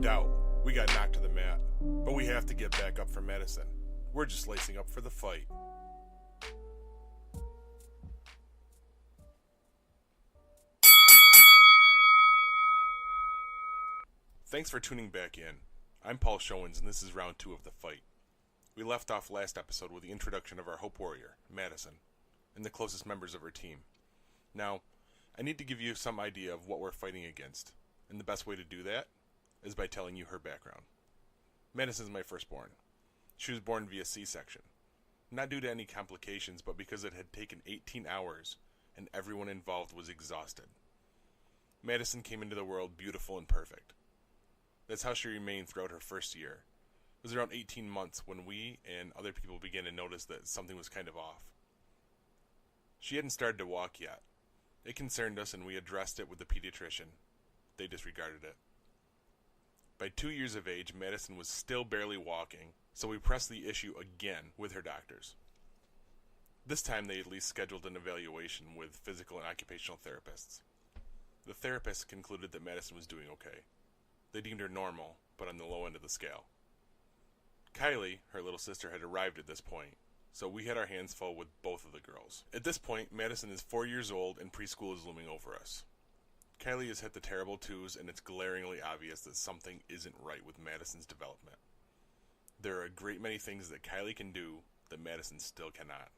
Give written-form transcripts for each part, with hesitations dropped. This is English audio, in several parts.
doubt, we got knocked to the mat, but we have to get back up for Madison. We're just lacing up for the fight. Thanks for tuning back in. I'm Paul Showens, and this is round 2 of the fight. We left off last episode with the introduction of our Hope Warrior, Madison, and the closest members of her team. Now, I need to give you some idea of what we're fighting against, and the best way to do that is by telling you her background. Madison is my firstborn. She was born via C-section. Not due to any complications, but because it had taken 18 hours, and everyone involved was exhausted. Madison came into the world beautiful and perfect. That's how she remained throughout her first year. It was around 18 months when we and other people began to notice that something was kind of off. She hadn't started to walk yet. It concerned us and we addressed it with the pediatrician. They disregarded it. By 2 years of age, Madison was still barely walking, so we pressed the issue again with her doctors. This time they at least scheduled an evaluation with physical and occupational therapists. The therapists concluded that Madison was doing okay. They deemed her normal, but on the low end of the scale. Kylie, her little sister, had arrived at this point, so we had our hands full with both of the girls. At this point, Madison is 4 years old and preschool is looming over us. Kylie has hit the terrible 2s, and it's glaringly obvious that something isn't right with Madison's development. There are a great many things that Kylie can do that Madison still cannot.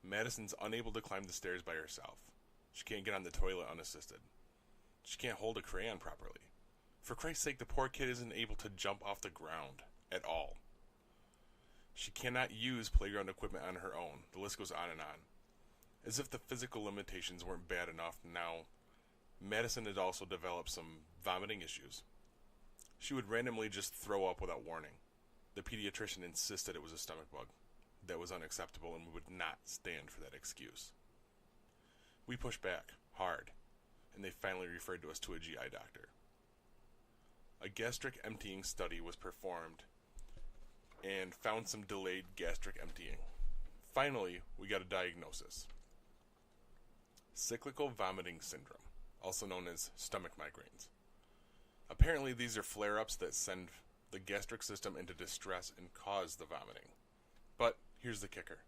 Madison's unable to climb the stairs by herself. She can't get on the toilet unassisted. She can't hold a crayon properly. For Christ's sake, the poor kid isn't able to jump off the ground at all. She cannot use playground equipment on her own. The list goes on and on. As if the physical limitations weren't bad enough, now Madison had also developed some vomiting issues. She would randomly just throw up without warning. The pediatrician insisted it was a stomach bug. That was unacceptable, and we would not stand for that excuse. We pushed back, hard, and they finally referred to us to a GI doctor. A gastric emptying study was performed and found some delayed gastric emptying. Finally, we got a diagnosis. Cyclical vomiting syndrome, also known as stomach migraines. Apparently, these are flare-ups that send the gastric system into distress and cause the vomiting. But here's the kicker.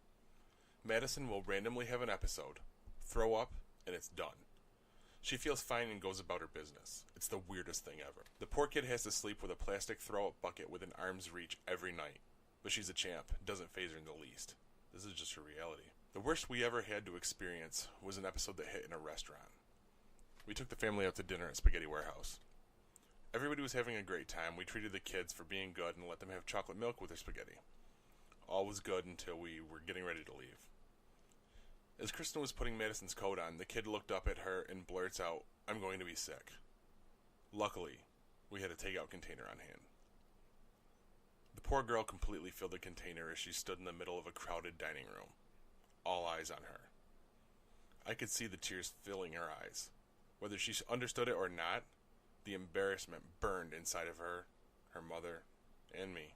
Madison will randomly have an episode, throw up, and it's done. She feels fine and goes about her business. It's the weirdest thing ever. The poor kid has to sleep with a plastic throw-up bucket within arm's reach every night. But she's a champ. It doesn't faze her in the least. This is just her reality. The worst we ever had to experience was an episode that hit in a restaurant. We took the family out to dinner at Spaghetti Warehouse. Everybody was having a great time. We treated the kids for being good and let them have chocolate milk with their spaghetti. All was good until we were getting ready to leave. As Kristen was putting Madison's coat on, the kid looked up at her and blurts out, "I'm going to be sick." Luckily, we had a takeout container on hand. The poor girl completely filled the container as she stood in the middle of a crowded dining room. All eyes on her. I could see the tears filling her eyes. Whether she understood it or not, the embarrassment burned inside of her, her mother, and me.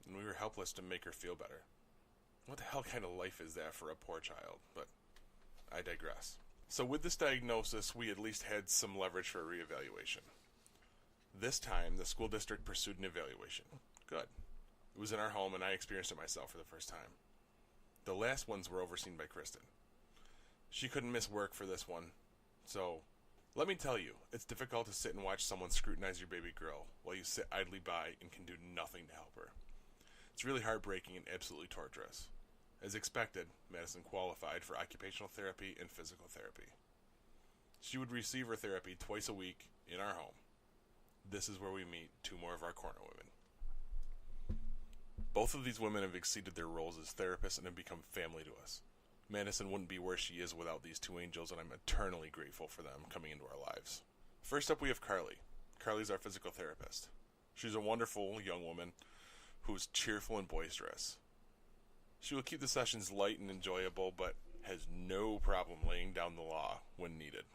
And we were helpless to make her feel better. What the hell kind of life is that for a poor child? But I digress. So with this diagnosis, we at least had some leverage for a reevaluation. This time, the school district pursued an evaluation. Good. It was in our home, and I experienced it myself for the first time. The last ones were overseen by Kristen. She couldn't miss work for this one. So, let me tell you, it's difficult to sit and watch someone scrutinize your baby girl while you sit idly by and can do nothing to help her. It's really heartbreaking and absolutely torturous. As expected, Madison qualified for occupational therapy and physical therapy. She would receive her therapy twice a week in our home. This is where we meet 2 more of our corner women. Both of these women have exceeded their roles as therapists and have become family to us. Madison wouldn't be where she is without these 2 angels, and I'm eternally grateful for them coming into our lives. First up, we have Carly. Carly's our physical therapist. She's a wonderful young woman who's cheerful and boisterous. She will keep the sessions light and enjoyable, but has no problem laying down the law when needed.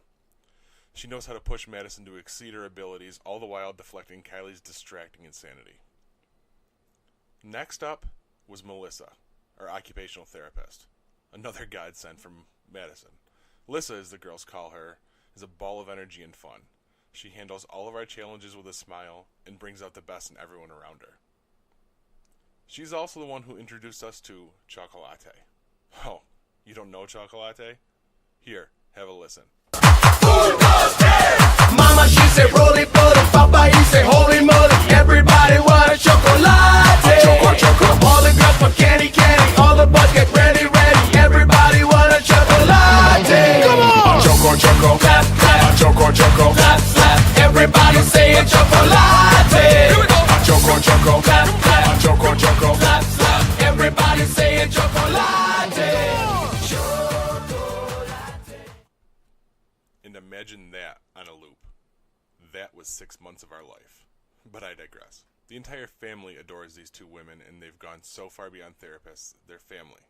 She knows how to push Madison to exceed her abilities, all the while deflecting Kylie's distracting insanity. Next up was Melissa, our occupational therapist. Another godsend from Madison. Lissa, as the girls call her, is a ball of energy and fun. She handles all of our challenges with a smile and brings out the best in everyone around her. She's also the one who introduced us to Chocolate. Oh, you don't know Chocolate? Here, have a listen. Mama, she say roly poly, Papa, he say holy moly. Everybody want a chocolate. Choco. All the girls want candy. All the boys get ready. Everybody want a chocolate. Come on. Choco. Clap. Choco. Clap. Everybody say a chocolate. Here we go. Choco. Clap. Choco. Clap. Everybody say a chocolate. And imagine that on a loop. That was 6 months of our life. But I digress. The entire family adores these two women, and they've gone so far beyond therapists, they're family.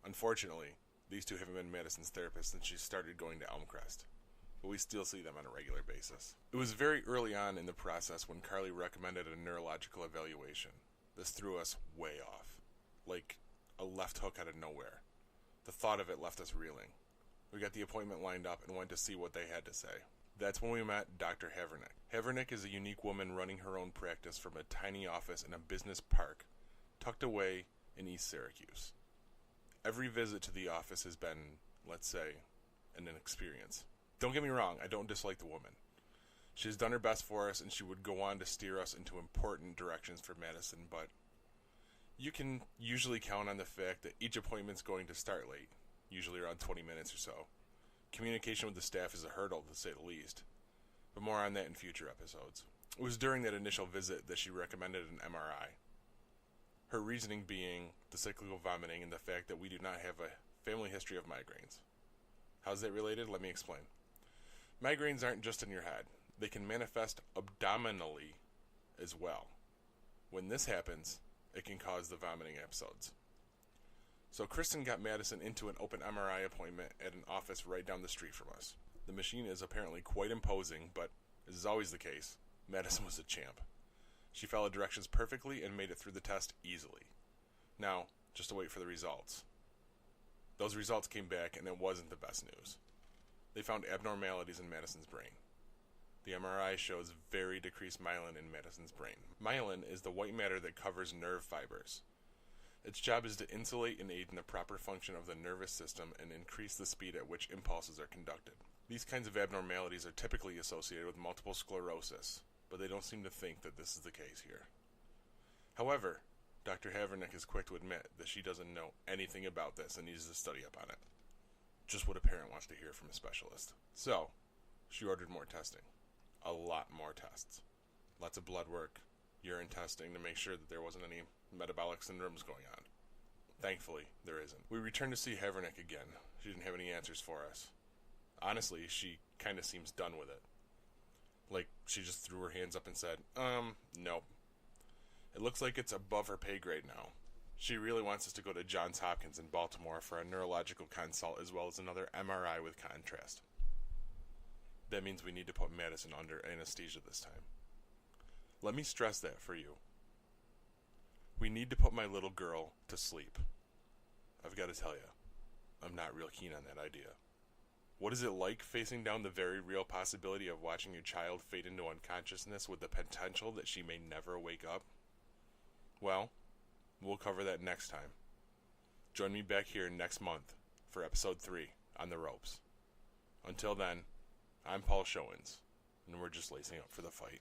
Unfortunately, these two haven't been Madison's therapists since she started going to Elmcrest, but we still see them on a regular basis. It was very early on in the process when Carly recommended a neurological evaluation. This threw us way off, like a left hook out of nowhere. The thought of it left us reeling. We got the appointment lined up and went to see what they had to say. That's when we met Dr. Havernick. Havernick is a unique woman running her own practice from a tiny office in a business park tucked away in East Syracuse. Every visit to the office has been, let's say, an experience. Don't get me wrong, I don't dislike the woman. She has done her best for us, and she would go on to steer us into important directions for Madison, but you can usually count on the fact that each appointment's going to start late, usually around 20 minutes or so. Communication with the staff is a hurdle, to say the least, but more on that in future episodes. It was during that initial visit that she recommended an MRI. Her reasoning being the cyclical vomiting and the fact that we do not have a family history of migraines. How's that related? Let me explain. Migraines aren't just in your head. They can manifest abdominally as well. When this happens, it can cause the vomiting episodes. So Kristen got Madison into an open MRI appointment at an office right down the street from us. The machine is apparently quite imposing, but as is always the case, Madison was a champ. She followed directions perfectly and made it through the test easily. Now, just to wait for the results. Those results came back, and it wasn't the best news. They found abnormalities in Madison's brain. The MRI shows very decreased myelin in Madison's brain. Myelin is the white matter that covers nerve fibers. Its job is to insulate and aid in the proper function of the nervous system and increase the speed at which impulses are conducted. These kinds of abnormalities are typically associated with multiple sclerosis, but they don't seem to think that this is the case here. However, Dr. Havernick is quick to admit that she doesn't know anything about this and needs to study up on it. Just what a parent wants to hear from a specialist. So, she ordered more testing. A lot more tests. Lots of blood work, urine testing to make sure that there wasn't any metabolic syndromes going on. Thankfully, there isn't. We returned to see Havernick again. She didn't have any answers for us. Honestly, she kind of seems done with it. Like, she just threw her hands up and said, nope. It looks like it's above her pay grade now. She really wants us to go to Johns Hopkins in Baltimore for a neurological consult as well as another MRI with contrast. That means we need to put Madison under anesthesia this time. Let me stress that for you. We need to put my little girl to sleep. I've got to tell you, I'm not real keen on that idea. What is it like facing down the very real possibility of watching your child fade into unconsciousness with the potential that she may never wake up? Well, we'll cover that next time. Join me back here next month for episode 3 on the ropes. Until then, I'm Paul Showens, and we're just lacing up for the fight.